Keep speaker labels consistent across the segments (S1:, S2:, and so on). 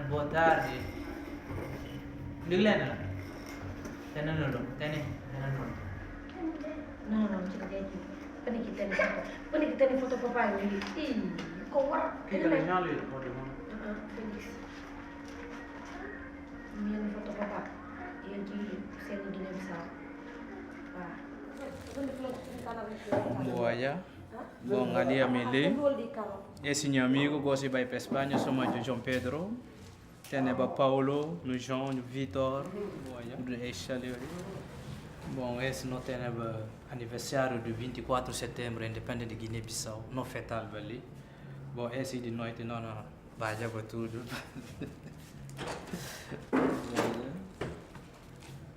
S1: boa tarde. Liglena. Tenanulum. Tenanulum.
S2: Não, kita jadi. Pani kita ni foto papai ni. Kau war.
S1: Kita nyali foto mo.
S2: Feliz. Minha ni foto papa. Ia di seni di Bissau.
S3: Boa, bom ali a Mili. Esse meu amigo gosta de ir para a Espanha, somos de João Pedro. Tem o Paulo, o João, o Vitor. Bom, esse não tem aniversário do 24 de setembro, independente de Guiné-Bissau. Não fetal ali. Bom, esse de noite não vai para tudo.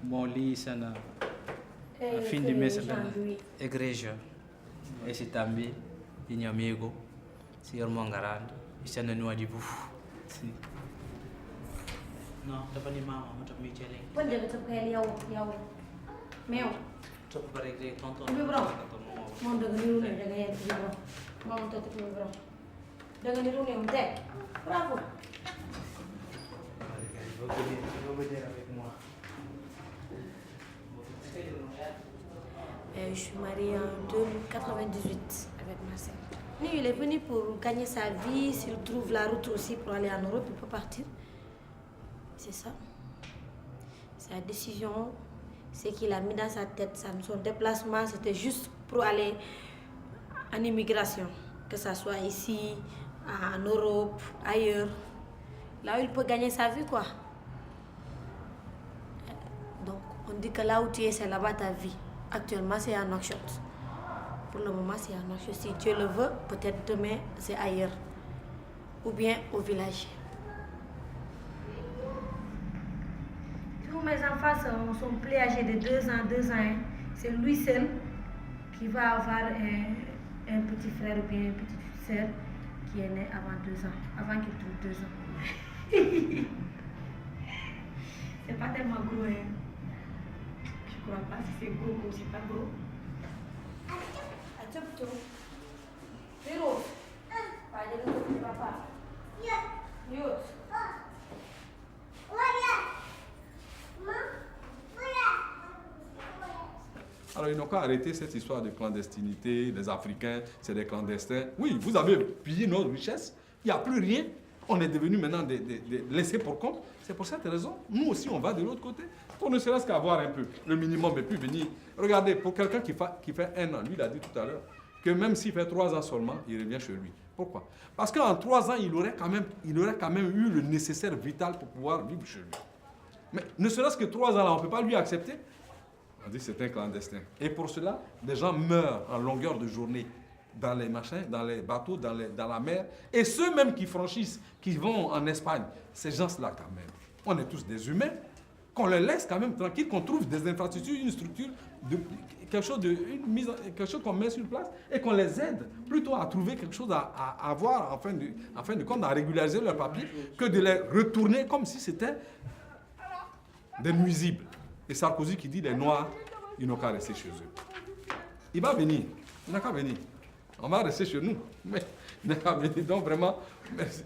S3: Bom, ali isso na fim de mês da igreja. Esse também, meu amigo, senhor Mongarando. Isso é no de bufo. Sim.
S1: Não, dapat ni mama, macam mi celeng.
S2: Pun dia kata kaya yau. Meo.
S1: Coba pada igreja tonton.
S2: Ibu bro. Mau dengar dulu nih, dengar yang ibu bro. Mau tutup ibu bro. Dengar dulu nih, udah. Berapa? Je suis mariée en 1998 avec Marcel. Lui, il est venu pour gagner sa vie. S'il trouve la route aussi pour aller en Europe, il peut partir. C'est ça. Sa décision, c'est qu'il a mis dans sa tête. Son déplacement, c'était juste pour aller en immigration. Que ce soit ici, en Europe, ailleurs. Là où il peut gagner sa vie, quoi. Donc, on dit que là où tu es, c'est là-bas ta vie. Actuellement, c'est à Nouakchott. Pour le moment, c'est à Nouakchott. Si Dieu le veut, peut-être demain, c'est ailleurs. Ou bien au village. Tous mes enfants sont plus âgés de 2 ans, hein. C'est lui seul qui va avoir un petit frère ou bien une petite soeur qui est née avant 2 ans, avant qu'il trouve 2 ans. C'est pas tellement gros, hein. Je crois pas si c'est gros ou c'est pas gros. Accepte. Zéro. Pas de l'autre, papa. Yot.
S4: Alors, ils n'ont qu'à arrêter cette histoire de clandestinité, les Africains, c'est des clandestins. Oui, vous avez pillé notre richesse, il n'y a plus rien. On est devenu maintenant des laissés pour compte. C'est pour cette raison, nous aussi, on va de l'autre côté. Pour ne serait-ce qu'avoir un peu le minimum et puis venir. Regardez, pour quelqu'un qui fait 1 an, lui, il a dit tout à l'heure, que même s'il fait 3 ans seulement, il revient chez lui. Pourquoi? Parce qu'en 3 ans, il aurait quand même eu le nécessaire vital pour pouvoir vivre chez lui. Mais ne serait-ce que 3 ans là, on ne peut pas lui accepter. On dit que c'est un clandestin. Et pour cela, des gens meurent en longueur de journée dans les machins, dans les bateaux, dans la mer. Et ceux même qui franchissent, qui vont en Espagne, ces gens-là quand même, on est tous des humains, qu'on les laisse quand même tranquilles, qu'on trouve des infrastructures, une structure, quelque chose qu'on met sur place et qu'on les aide plutôt à trouver quelque chose à avoir en fin de compte, à régulariser leurs papiers, que de les retourner comme si c'était des nuisibles. Et Sarkozy qui dit les Noirs, ils n'ont qu'à rester chez eux. Il va venir, il n'a qu'à venir. On va rester chez nous, mais il n'a qu'à venir. Donc vraiment,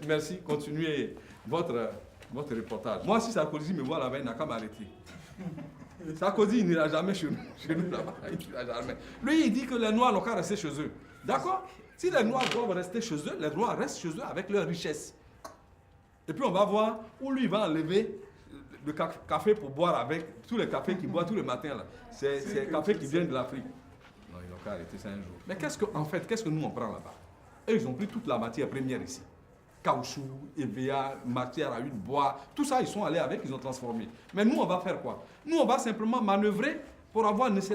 S4: merci, continuez votre reportage. Moi, si Sarkozy me voit là-bas, il n'a qu'à m'arrêter. Sarkozy, il n'ira jamais chez nous là-bas. Il n'ira jamais. Lui, il dit que les Noirs n'ont qu'à rester chez eux. D'accord? Si les Noirs doivent rester chez eux, les Noirs restent chez eux avec leur richesse. Et puis on va voir où lui va enlever le café pour boire avec tous les cafés qu'il boit tous les matins là. C'est le café qui vient de l'Afrique. Non, ils n'ont qu'à arrêter ça un jour. Mais qu'est-ce que nous on prend là-bas? Eux, ils ont pris toute la matière première ici. Caoutchouc, EVA, matière à huile, bois, tout ça, ils sont allés avec, ils ont transformé. Mais nous, on va faire quoi? Nous, on va simplement manœuvrer pour avoir nécessaire.